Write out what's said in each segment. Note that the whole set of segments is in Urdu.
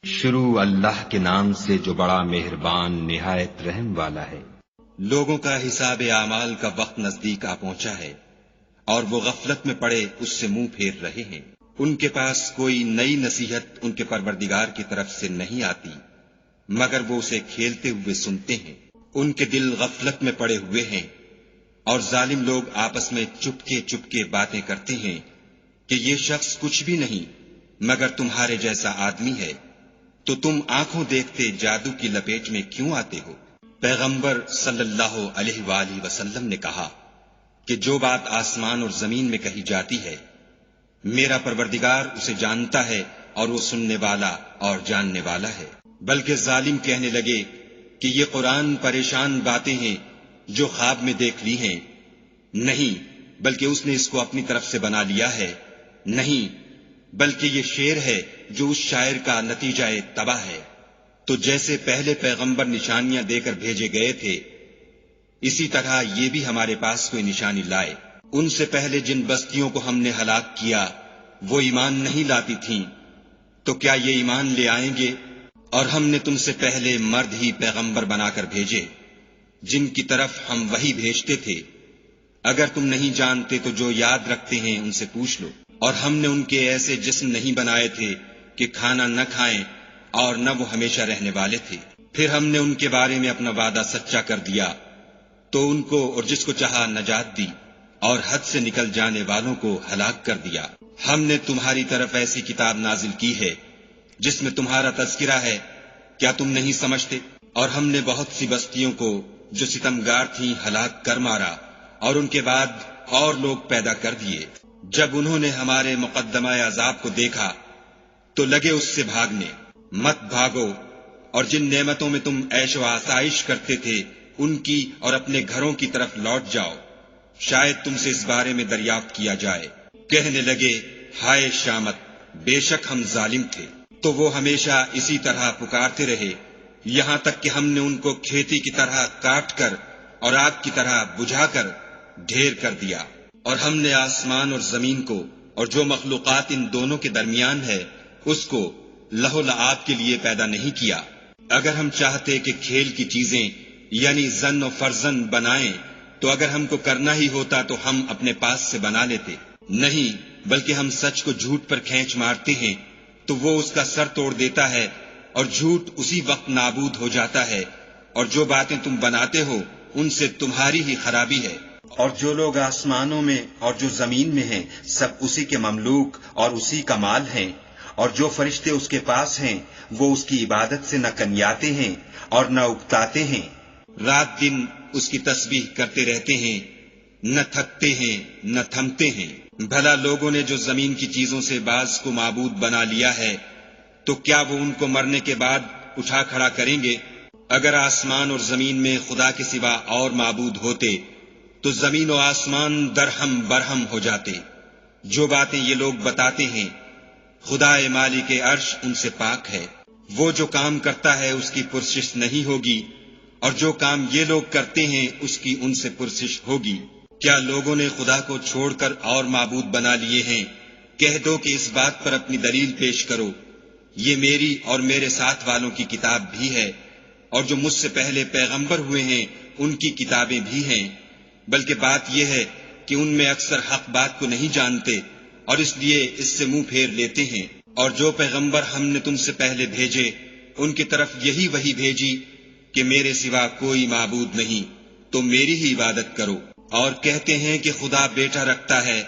شروع اللہ کے نام سے جو بڑا مہربان نہایت رحم والا ہے۔ لوگوں کا حساب اعمال کا وقت نزدیک آ پہنچا ہے اور وہ غفلت میں پڑے اس سے منہ پھیر رہے ہیں۔ ان کے پاس کوئی نئی نصیحت ان کے پروردگار کی طرف سے نہیں آتی مگر وہ اسے کھیلتے ہوئے سنتے ہیں۔ ان کے دل غفلت میں پڑے ہوئے ہیں اور ظالم لوگ آپس میں چپکے چپکے باتیں کرتے ہیں کہ یہ شخص کچھ بھی نہیں مگر تمہارے جیسا آدمی ہے، تو تم آنکھوں دیکھتے جادو کی لپیٹ میں کیوں آتے ہو؟ پیغمبر صلی اللہ علیہ وآلہ وسلم نے کہا کہ جو بات آسمان اور زمین میں کہی جاتی ہے میرا پروردگار اسے جانتا ہے اور وہ سننے والا اور جاننے والا ہے۔ بلکہ ظالم کہنے لگے کہ یہ قرآن پریشان باتیں ہیں جو خواب میں دیکھ لی ہیں، نہیں بلکہ اس نے اس کو اپنی طرف سے بنا لیا ہے، نہیں بلکہ یہ شعر ہے جو اس شاعر کا نتیجہ تباہ ہے۔ تو جیسے پہلے پیغمبر نشانیاں دے کر بھیجے گئے تھے اسی طرح یہ بھی ہمارے پاس کوئی نشانی لائے۔ ان سے پہلے جن بستیوں کو ہم نے ہلاک کیا وہ ایمان نہیں لاتی تھیں، تو کیا یہ ایمان لے آئیں گے؟ اور ہم نے تم سے پہلے مرد ہی پیغمبر بنا کر بھیجے جن کی طرف ہم وحی بھیجتے تھے۔ اگر تم نہیں جانتے تو جو یاد رکھتے ہیں ان سے پوچھ لو۔ اور ہم نے ان کے ایسے جسم نہیں بنائے تھے کہ کھانا نہ کھائیں اور نہ وہ ہمیشہ رہنے والے تھے۔ پھر ہم نے ان کے بارے میں اپنا وعدہ سچا کر دیا تو ان کو اور جس کو چاہا نجات دی اور حد سے نکل جانے والوں کو ہلاک کر دیا۔ ہم نے تمہاری طرف ایسی کتاب نازل کی ہے جس میں تمہارا تذکرہ ہے، کیا تم نہیں سمجھتے؟ اور ہم نے بہت سی بستیوں کو جو ستمگار تھیں ہلاک کر مارا اور ان کے بعد اور لوگ پیدا کر دیے۔ جب انہوں نے ہمارے مقدمہ عذاب کو دیکھا تو لگے اس سے بھاگنے۔ مت بھاگو اور جن نعمتوں میں تم عیش و آسائش کرتے تھے ان کی اور اپنے گھروں کی طرف لوٹ جاؤ، شاید تم سے اس بارے میں دریافت کیا جائے۔ کہنے لگے ہائے شامت، بے شک ہم ظالم تھے۔ تو وہ ہمیشہ اسی طرح پکارتے رہے یہاں تک کہ ہم نے ان کو کھیتی کی طرح کاٹ کر اور آگ کی طرح بجھا کر ڈھیر کر دیا۔ اور ہم نے آسمان اور زمین کو اور جو مخلوقات ان دونوں کے درمیان ہے اس کو لہو لعاب کے لیے پیدا نہیں کیا۔ اگر ہم چاہتے کہ کھیل کی چیزیں یعنی زن و فرزن بنائیں تو اگر ہم کو کرنا ہی ہوتا تو ہم اپنے پاس سے بنا لیتے، نہیں بلکہ ہم سچ کو جھوٹ پر کھینچ مارتے ہیں تو وہ اس کا سر توڑ دیتا ہے اور جھوٹ اسی وقت نابود ہو جاتا ہے، اور جو باتیں تم بناتے ہو ان سے تمہاری ہی خرابی ہے۔ اور جو لوگ آسمانوں میں اور جو زمین میں ہیں سب اسی کے مملوک اور اسی کا مال ہیں، اور جو فرشتے اس کے پاس ہیں وہ اس کی عبادت سے نہ کنیاتے ہیں اور نہ اکتاتے ہیں، رات دن اس کی تسبیح کرتے رہتے ہیں، نہ تھکتے ہیں نہ تھمتے ہیں۔ بھلا لوگوں نے جو زمین کی چیزوں سے بعض کو معبود بنا لیا ہے تو کیا وہ ان کو مرنے کے بعد اٹھا کھڑا کریں گے؟ اگر آسمان اور زمین میں خدا کے سوا اور معبود ہوتے تو زمین و آسمان درہم برہم ہو جاتے۔ جو باتیں یہ لوگ بتاتے ہیں خدا مالک عرش ان سے پاک ہے، وہ جو کام کرتا ہے اس کی پرسش نہیں ہوگی اور جو کام یہ لوگ کرتے ہیں اس کی ان سے پرسش ہوگی۔ کیا لوگوں نے خدا کو چھوڑ کر اور معبود بنا لیے ہیں؟ کہہ دو کہ اس بات پر اپنی دلیل پیش کرو، یہ میری اور میرے ساتھ والوں کی کتاب بھی ہے اور جو مجھ سے پہلے پیغمبر ہوئے ہیں ان کی کتابیں بھی ہیں، بلکہ بات یہ ہے کہ ان میں اکثر حق بات کو نہیں جانتے اور اس لیے اس سے منہ پھیر لیتے ہیں۔ اور جو پیغمبر ہم نے تم سے پہلے بھیجے ان کی طرف یہی وحی بھیجی کہ میرے سوا کوئی معبود نہیں تو میری ہی عبادت کرو، اور کہتے ہیں کہ خدا بیٹا رکھتا ہے،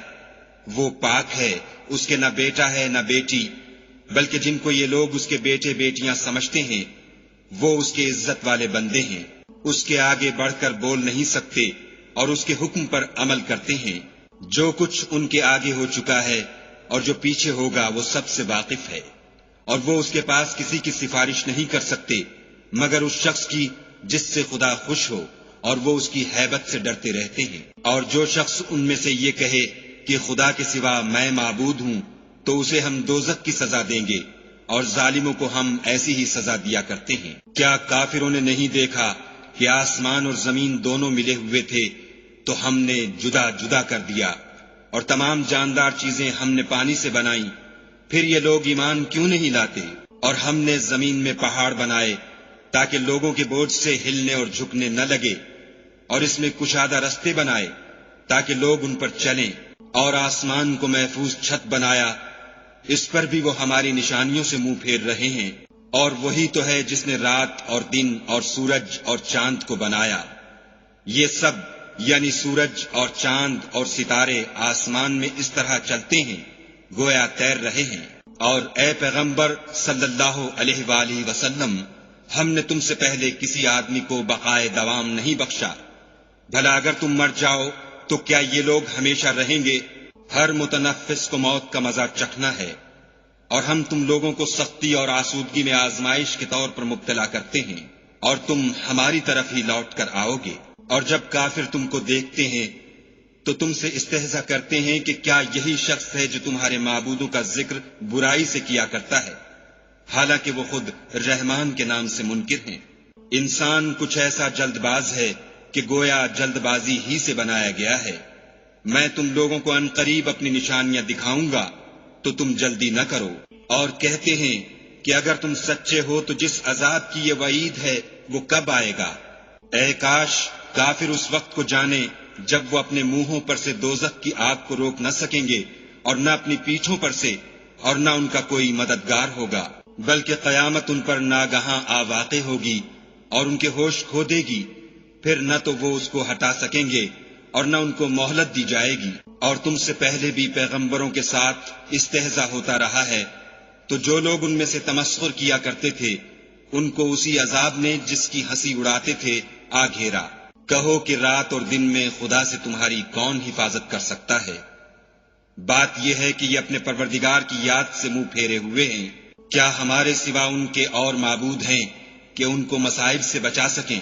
وہ پاک ہے، اس کے نہ بیٹا ہے نہ بیٹی، بلکہ جن کو یہ لوگ اس کے بیٹے بیٹیاں سمجھتے ہیں وہ اس کے عزت والے بندے ہیں، اس کے آگے بڑھ کر بول نہیں سکتے اور اس کے حکم پر عمل کرتے ہیں۔ جو کچھ ان کے آگے ہو چکا ہے اور جو پیچھے ہوگا وہ سب سے واقف ہے، اور وہ اس کے پاس کسی کی سفارش نہیں کر سکتے مگر اس شخص کی جس سے خدا خوش ہو، اور وہ اس کی ہیبت سے ڈرتے رہتے ہیں۔ اور جو شخص ان میں سے یہ کہے کہ خدا کے سوا میں معبود ہوں تو اسے ہم دوزخ کی سزا دیں گے، اور ظالموں کو ہم ایسی ہی سزا دیا کرتے ہیں۔ کیا کافروں نے نہیں دیکھا کہ آسمان اور زمین دونوں ملے ہوئے تھے تو ہم نے جدا جدا کر دیا، اور تمام جاندار چیزیں ہم نے پانی سے بنائیں، پھر یہ لوگ ایمان کیوں نہیں لاتے؟ اور ہم نے زمین میں پہاڑ بنائے تاکہ لوگوں کے بوجھ سے ہلنے اور جھکنے نہ لگے، اور اس میں کشادہ رستے بنائے تاکہ لوگ ان پر چلیں، اور آسمان کو محفوظ چھت بنایا، اس پر بھی وہ ہماری نشانیوں سے منہ پھیر رہے ہیں۔ اور وہی تو ہے جس نے رات اور دن اور سورج اور چاند کو بنایا۔ یہ سب یعنی سورج اور چاند اور ستارے آسمان میں اس طرح چلتے ہیں گویا تیر رہے ہیں۔ اور اے پیغمبر صلی اللہ علیہ وآلہ وسلم، ہم نے تم سے پہلے کسی آدمی کو بقائے دوام نہیں بخشا، بھلا اگر تم مر جاؤ تو کیا یہ لوگ ہمیشہ رہیں گے؟ ہر متنفس کو موت کا مزہ چکھنا ہے، اور ہم تم لوگوں کو سختی اور آسودگی میں آزمائش کے طور پر مبتلا کرتے ہیں، اور تم ہماری طرف ہی لوٹ کر آؤ گے۔ اور جب کافر تم کو دیکھتے ہیں تو تم سے استہزا کرتے ہیں کہ کیا یہی شخص ہے جو تمہارے معبودوں کا ذکر برائی سے کیا کرتا ہے، حالانکہ وہ خود رحمان کے نام سے منکر ہیں۔ انسان کچھ ایسا جلد باز ہے کہ گویا جلد بازی ہی سے بنایا گیا ہے۔ میں تم لوگوں کو عنقریب اپنی نشانیاں دکھاؤں گا تو تم جلدی نہ کرو۔ اور کہتے ہیں کہ اگر تم سچے ہو تو جس عذاب کی یہ وعید ہے وہ کب آئے گا؟ اے کاش کافر اس وقت کو جانے جب وہ اپنے منہوں پر سے دوزخ کی آگ کو روک نہ سکیں گے، اور نہ اپنی پیٹھوں پر سے، اور نہ ان کا کوئی مددگار ہوگا، بلکہ قیامت ان پر ناگہاں آ واقع ہوگی اور ان کے ہوش کھو دے گی، پھر نہ تو وہ اس کو ہٹا سکیں گے اور نہ ان کو مہلت دی جائے گی۔ اور تم سے پہلے بھی پیغمبروں کے ساتھ استہزا ہوتا رہا ہے، تو جو لوگ ان میں سے تمسخر کیا کرتے تھے ان کو اسی عذاب نے جس کی ہنسی اڑاتے تھے آ گھیرا۔ کہو کہ رات اور دن میں خدا سے تمہاری کون حفاظت کر سکتا ہے؟ بات یہ ہے کہ یہ اپنے پروردگار کی یاد سے منہ پھیرے ہوئے ہیں۔ کیا ہمارے سوا ان کے اور معبود ہیں کہ ان کو مصائب سے بچا سکیں؟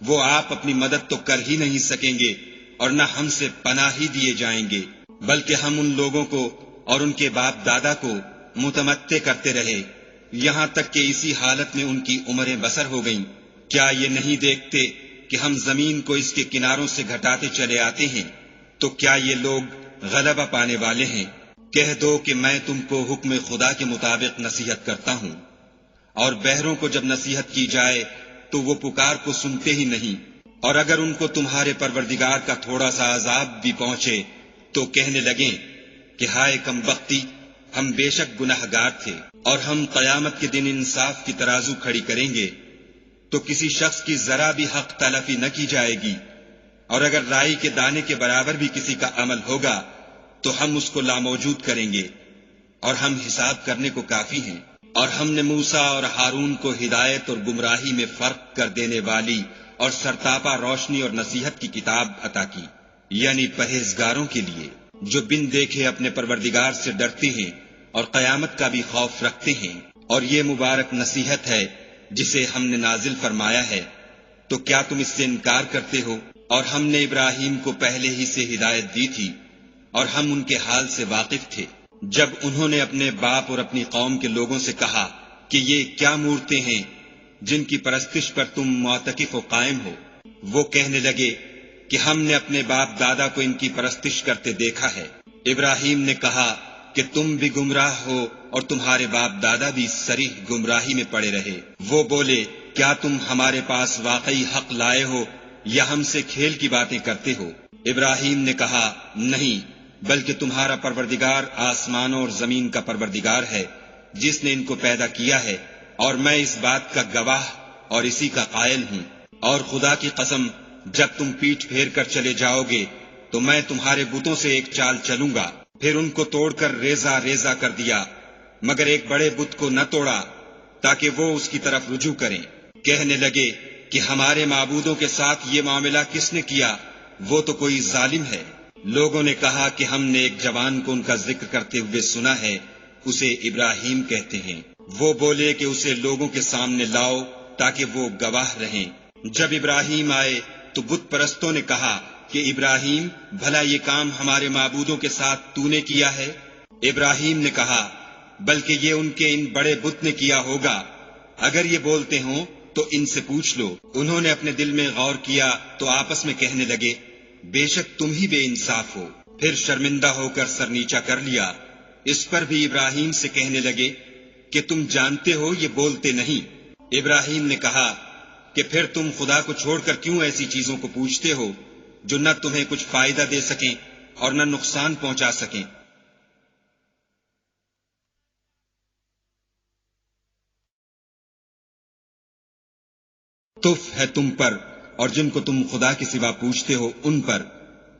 وہ آپ اپنی مدد تو کر ہی نہیں سکیں گے اور نہ ہم سے پناہ ہی دیے جائیں گے، بلکہ ہم ان لوگوں کو اور ان کے باپ دادا کو متمتع کرتے رہے یہاں تک کہ اسی حالت میں ان کی عمریں بسر ہو گئیں۔ کیا یہ نہیں دیکھتے کہ ہم زمین کو اس کے کناروں سے گھٹاتے چلے آتے ہیں؟ تو کیا یہ لوگ غلبہ پانے والے ہیں؟ کہہ دو کہ میں تم کو حکم خدا کے مطابق نصیحت کرتا ہوں، اور بہروں کو جب نصیحت کی جائے تو وہ پکار کو سنتے ہی نہیں، اور اگر ان کو تمہارے پروردگار کا تھوڑا سا عذاب بھی پہنچے تو کہنے لگیں کہ ہائے کم بختی، ہم بے شک گناہگار تھے۔ اور ہم قیامت کے دن انصاف کی ترازو کھڑی کریں گے تو کسی شخص کی ذرا بھی حق تلفی نہ کی جائے گی، اور اگر رائی کے دانے کے برابر بھی کسی کا عمل ہوگا تو ہم اس کو لاموجود کریں گے، اور ہم حساب کرنے کو کافی ہیں۔ اور ہم نے موسیٰ اور ہارون کو ہدایت اور گمراہی میں فرق کر دینے والی اور سرتاپا روشنی اور نصیحت کی کتاب عطا کی، یعنی پرہیزگاروں کے لیے جو بن دیکھے اپنے پروردگار سے ڈرتے ہیں اور قیامت کا بھی خوف رکھتے ہیں۔ اور یہ مبارک نصیحت ہے جسے ہم نے نازل فرمایا ہے، تو کیا تم اس سے انکار کرتے ہو؟ اور ہم نے ابراہیم کو پہلے ہی سے ہدایت دی تھی اور ہم ان کے حال سے واقف تھے۔ جب انہوں نے اپنے باپ اور اپنی قوم کے لوگوں سے کہا کہ یہ کیا مورتیں ہیں جن کی پرستش پر تم معتکف و قائم ہو، وہ کہنے لگے کہ ہم نے اپنے باپ دادا کو ان کی پرستش کرتے دیکھا ہے۔ ابراہیم نے کہا کہ تم بھی گمراہ ہو اور تمہارے باپ دادا بھی صریح گمراہی میں پڑے رہے۔ وہ بولے کیا تم ہمارے پاس واقعی حق لائے ہو یا ہم سے کھیل کی باتیں کرتے ہو؟ ابراہیم نے کہا نہیں، بلکہ تمہارا پروردگار آسمانوں اور زمین کا پروردگار ہے جس نے ان کو پیدا کیا ہے، اور میں اس بات کا گواہ اور اسی کا قائل ہوں۔ اور خدا کی قسم جب تم پیٹھ پھیر کر چلے جاؤ گے تو میں تمہارے بتوں سے ایک چال چلوں گا۔ پھر ان کو توڑ کر ریزہ ریزہ کر دیا، مگر ایک بڑے بت کو نہ توڑا تاکہ وہ اس کی طرف رجوع کریں۔ کہنے لگے کہ ہمارے معبودوں کے ساتھ یہ معاملہ کس نے کیا؟ وہ تو کوئی ظالم ہے۔ لوگوں نے کہا کہ ہم نے ایک جوان کو ان کا ذکر کرتے ہوئے سنا ہے، اسے ابراہیم کہتے ہیں۔ وہ بولے کہ اسے لوگوں کے سامنے لاؤ تاکہ وہ گواہ رہیں۔ جب ابراہیم آئے تو بت پرستوں نے کہا کہ ابراہیم بھلا یہ کام ہمارے معبودوں کے ساتھ تو نے کیا ہے؟ ابراہیم نے کہا بلکہ یہ ان کے ان بڑے بت نے کیا ہوگا، اگر یہ بولتے ہوں تو ان سے پوچھ لو۔ انہوں نے اپنے دل میں غور کیا تو آپس میں کہنے لگے بے شک تم ہی بے انصاف ہو۔ پھر شرمندہ ہو کر سر نیچا کر لیا۔ اس پر بھی ابراہیم سے کہنے لگے کہ تم جانتے ہو یہ بولتے نہیں۔ ابراہیم نے کہا کہ پھر تم خدا کو چھوڑ کر کیوں ایسی چیزوں کو پوچھتے ہو جو نہ تمہیں کچھ فائدہ دے سکیں اور نہ نقصان پہنچا سکیں۔ تف ہے تم پر اور جن کو تم خدا کے سوا پوچھتے ہو ان پر،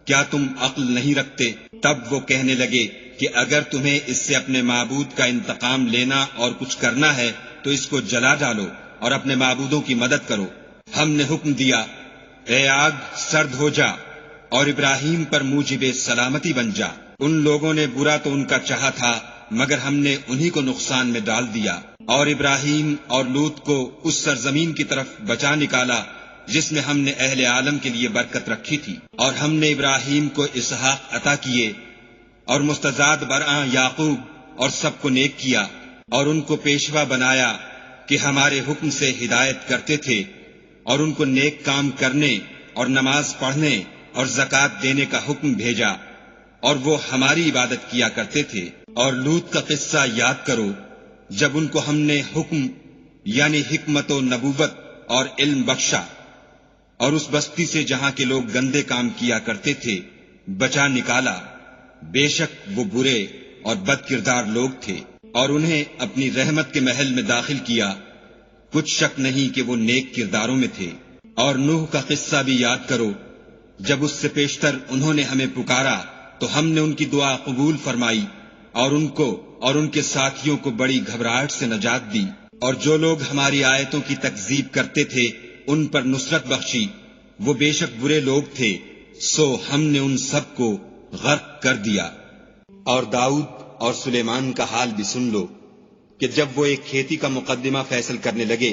کیا تم عقل نہیں رکھتے؟ تب وہ کہنے لگے کہ اگر تمہیں اس سے اپنے معبود کا انتقام لینا اور کچھ کرنا ہے تو اس کو جلا ڈالو اور اپنے معبودوں کی مدد کرو۔ ہم نے حکم دیا، اے آگ سرد ہو جا اور ابراہیم پر موجب سلامتی بن جا۔ ان لوگوں نے برا تو ان کا چاہا تھا مگر ہم نے انہی کو نقصان میں ڈال دیا، اور ابراہیم اور لوط کو اس سرزمین کی طرف بچا نکالا جس میں ہم نے اہل عالم کے لیے برکت رکھی تھی، اور ہم نے ابراہیم کو اسحاق عطا کیے اور مستزاد برآں یعقوب اور سب کو نیک کیا، اور ان کو پیشوا بنایا کہ ہمارے حکم سے ہدایت کرتے تھے، اور ان کو نیک کام کرنے اور نماز پڑھنے اور زکوٰۃ دینے کا حکم بھیجا، اور وہ ہماری عبادت کیا کرتے تھے۔ اور لوط کا قصہ یاد کرو جب ان کو ہم نے حکم یعنی حکمت و نبوت اور علم بخشا، اور اس بستی سے جہاں کے لوگ گندے کام کیا کرتے تھے بچا نکالا۔ بے شک وہ برے اور بد کردار لوگ تھے، اور انہیں اپنی رحمت کے محل میں داخل کیا، کچھ شک نہیں کہ وہ نیک کرداروں میں تھے۔ اور نوح کا قصہ بھی یاد کرو جب اس سے پیشتر انہوں نے ہمیں پکارا تو ہم نے ان کی دعا قبول فرمائی، اور ان کو اور ان کے ساتھیوں کو بڑی گھبراہٹ سے نجات دی، اور جو لوگ ہماری آیتوں کی تکذیب کرتے تھے ان پر نصرت بخشی، وہ بے شک برے لوگ تھے، سو ہم نے ان سب کو غرق کر دیا۔ اور داؤد اور سلیمان کا حال بھی سن لو کہ جب وہ ایک کھیتی کا مقدمہ فیصل کرنے لگے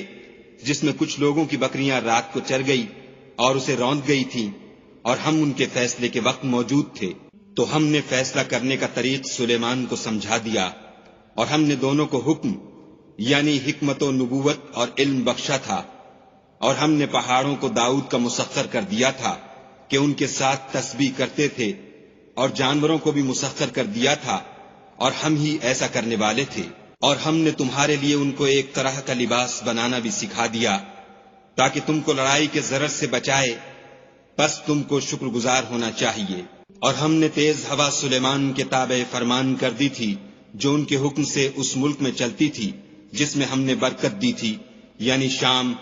جس میں کچھ لوگوں کی بکریاں رات کو چر گئی اور اسے روند گئی تھیں، اور ہم ان کے فیصلے کے وقت موجود تھے، تو ہم نے فیصلہ کرنے کا طریق سلیمان کو سمجھا دیا، اور ہم نے دونوں کو حکم یعنی حکمت و نبوت اور علم بخشا تھا، اور ہم نے پہاڑوں کو داؤد کا مسخر کر دیا تھا کہ ان کے ساتھ تسبیح کرتے تھے، اور جانوروں کو بھی مسخر کر دیا تھا، اور ہم ہی ایسا کرنے والے تھے۔ اور ہم نے تمہارے لیے ان کو ایک طرح کا لباس بنانا بھی سکھا دیا تاکہ تم کو لڑائی کے ضرر سے بچائے، پس تم کو شکر گزار ہونا چاہیے۔ اور ہم نے تیز ہوا سلیمان کے تابع فرمان کر دی تھی جو ان کے حکم سے اس ملک میں چلتی تھی جس میں ہم نے برکت دی تھی یعنی شام،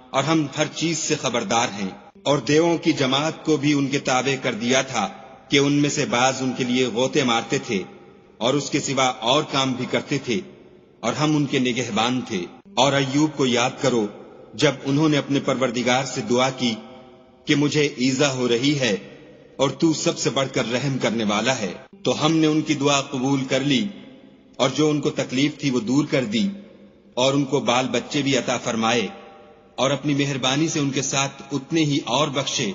اور ہم ہر چیز سے خبردار ہیں۔ اور دیووں کی جماعت کو بھی ان کے تابع کر دیا تھا کہ ان میں سے بعض ان کے لیے غوطے مارتے تھے اور اس کے سوا اور کام بھی کرتے تھے، اور ہم ان کے نگہبان تھے۔ اور ایوب کو یاد کرو جب انہوں نے اپنے پروردگار سے دعا کی کہ مجھے ایذا ہو رہی ہے اور تو سب سے بڑھ کر رحم کرنے والا ہے، تو ہم نے ان کی دعا قبول کر لی، اور جو ان کو تکلیف تھی وہ دور کر دی، اور ان کو بال بچے بھی عطا فرمائے، اور اپنی مہربانی سے ان کے ساتھ اتنے ہی اور بخشے۔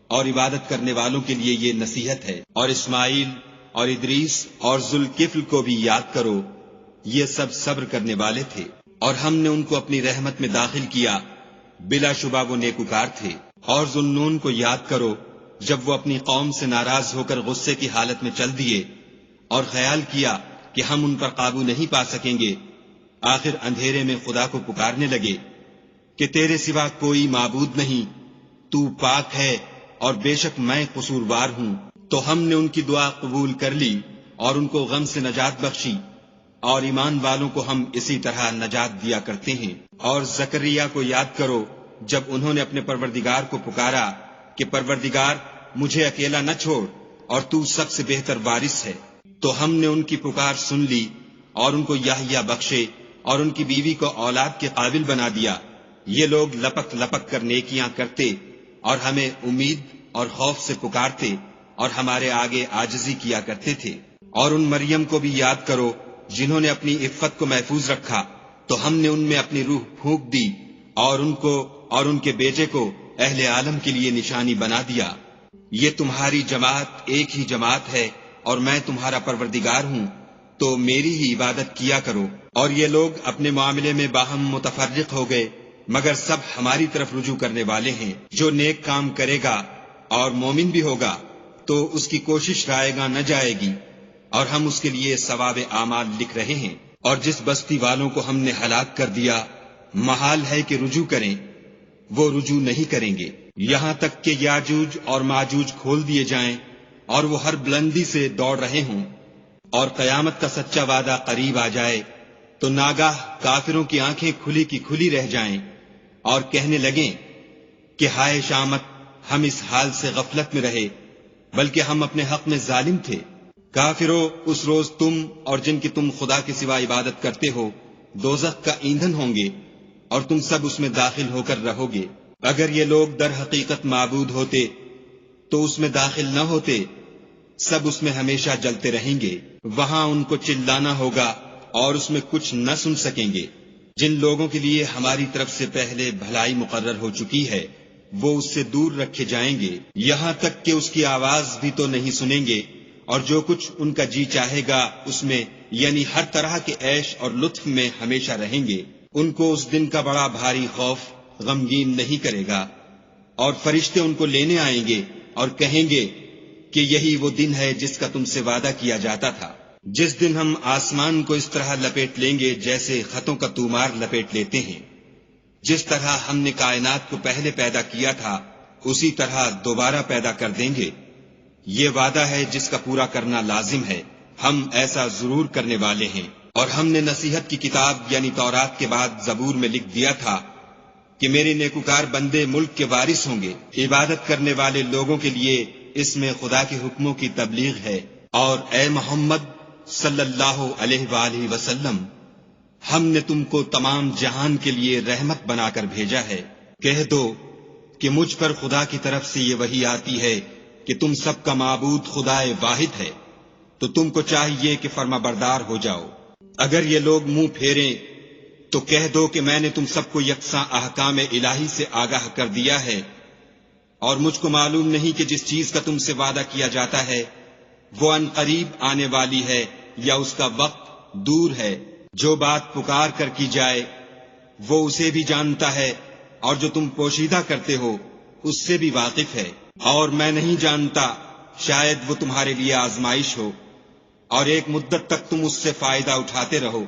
اور عبادت کرنے والوں کے لیے یہ نصیحت ہے۔ اور اسماعیل اور ادریس اور ذوالکفل کو بھی یاد کرو، یہ سب صبر کرنے والے تھے، اور ہم نے ان کو اپنی رحمت میں داخل کیا، بلا شبہ وہ نیکوکار تھے۔ اور ذوالنون کو یاد کرو جب وہ اپنی قوم سے ناراض ہو کر غصے کی حالت میں چل دیے اور خیال کیا کہ ہم ان پر قابو نہیں پا سکیں گے، آخر اندھیرے میں خدا کو پکارنے لگے کہ تیرے سوا کوئی معبود نہیں، تو پاک ہے اور بے شک میں قصوروار ہوں۔ تو ہم نے ان کی دعا قبول کر لی اور ان کو غم سے نجات بخشی، اور ایمان والوں کو ہم اسی طرح نجات دیا کرتے ہیں۔ اور زکریا کو یاد کرو جب انہوں نے اپنے پروردگار کو پکارا کہ پروردگار مجھے اکیلا نہ چھوڑ اور تو سب سے بہتر وارث ہے، تو ہم نے ان کی پکار سن لی اور ان کو یحییٰ بخشے اور ان کی بیوی کو اولاد کے قابل بنا دیا۔ یہ لوگ لپک لپک کر نیکیاں کرتے اور ہمیں امید اور خوف سے پکارتے اور ہمارے آگے عاجزی کیا کرتے تھے۔ اور ان مریم کو بھی یاد کرو جنہوں نے اپنی عفت کو محفوظ رکھا، تو ہم نے ان میں اپنی روح پھونک دی اور ان کو اور ان کے بیٹے کو اہل عالم کے لیے نشانی بنا دیا۔ یہ تمہاری جماعت ایک ہی جماعت ہے اور میں تمہارا پروردگار ہوں، تو میری ہی عبادت کیا کرو۔ اور یہ لوگ اپنے معاملے میں باہم متفرق ہو گئے، مگر سب ہماری طرف رجوع کرنے والے ہیں۔ جو نیک کام کرے گا اور مومن بھی ہوگا تو اس کی کوشش رائے گاں نہ جائے گی، اور ہم اس کے لیے ثواب اعمال لکھ رہے ہیں۔ اور جس بستی والوں کو ہم نے ہلاک کر دیا محال ہے کہ رجوع کریں، وہ رجوع نہیں کریں گے، یہاں تک کہ یاجوج اور ماجوج کھول دیے جائیں اور وہ ہر بلندی سے دوڑ رہے ہوں، اور قیامت کا سچا وعدہ قریب آ جائے تو ناگاہ کافروں کی آنکھیں کھلی کی کھلی رہ جائیں اور کہنے لگیں کہ ہائے شامت، ہم اس حال سے غفلت میں رہے بلکہ ہم اپنے حق میں ظالم تھے۔ کافروں، اس روز تم اور جن کی تم خدا کے سوا عبادت کرتے ہو دوزخ کا ایندھن ہوں گے اور تم سب اس میں داخل ہو کر رہو گے۔ اگر یہ لوگ در حقیقت معبود ہوتے تو اس میں داخل نہ ہوتے، سب اس میں ہمیشہ جلتے رہیں گے، وہاں ان کو چلانا ہوگا اور اس میں کچھ نہ سن سکیں گے۔ جن لوگوں کے لیے ہماری طرف سے پہلے بھلائی مقرر ہو چکی ہے وہ اس سے دور رکھے جائیں گے، یہاں تک کہ اس کی آواز بھی تو نہیں سنیں گے، اور جو کچھ ان کا جی چاہے گا اس میں یعنی ہر طرح کے عیش اور لطف میں ہمیشہ رہیں گے۔ ان کو اس دن کا بڑا بھاری خوف غمگین نہیں کرے گا، اور فرشتے ان کو لینے آئیں گے اور کہیں گے کہ یہی وہ دن ہے جس کا تم سے وعدہ کیا جاتا تھا، جس دن ہم آسمان کو اس طرح لپیٹ لیں گے جیسے خطوں کا تومار لپیٹ لیتے ہیں۔ جس طرح ہم نے کائنات کو پہلے پیدا کیا تھا اسی طرح دوبارہ پیدا کر دیں گے، یہ وعدہ ہے جس کا پورا کرنا لازم ہے، ہم ایسا ضرور کرنے والے ہیں۔ اور ہم نے نصیحت کی کتاب یعنی تورات کے بعد زبور میں لکھ دیا تھا کہ میرے نیکوکار بندے ملک کے وارث ہوں گے، عبادت کرنے والے لوگوں کے لیے اس میں خدا کے حکموں کی تبلیغ ہے۔ اور اے محمد صلی اللہ علیہ وآلہ وسلم، ہم نے تم کو تمام جہان کے لیے رحمت بنا کر بھیجا ہے۔ کہہ دو کہ مجھ پر خدا کی طرف سے یہ وحی آتی ہے کہ تم سب کا معبود خدائے واحد ہے، تو تم کو چاہیے کہ فرما بردار ہو جاؤ۔ اگر یہ لوگ منہ پھیریں تو کہہ دو کہ میں نے تم سب کو یکساں احکام الہی سے آگاہ کر دیا ہے، اور مجھ کو معلوم نہیں کہ جس چیز کا تم سے وعدہ کیا جاتا ہے وہ ان قریب آنے والی ہے یا اس کا وقت دور ہے۔ جو بات پکار کر کی جائے وہ اسے بھی جانتا ہے، اور جو تم پوشیدہ کرتے ہو اس سے بھی واقف ہے، اور میں نہیں جانتا، شاید وہ تمہارے لیے آزمائش ہو اور ایک مدت تک تم اس سے فائدہ اٹھاتے رہو۔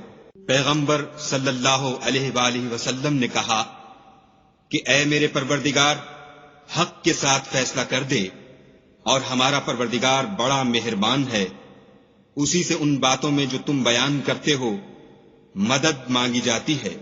پیغمبر صلی اللہ علیہ وآلہ وسلم نے کہا کہ اے میرے پروردگار، حق کے ساتھ فیصلہ کر دے، اور ہمارا پروردگار بڑا مہربان ہے، اسی سے ان باتوں میں جو تم بیان کرتے ہو مدد مانگی جاتی ہے۔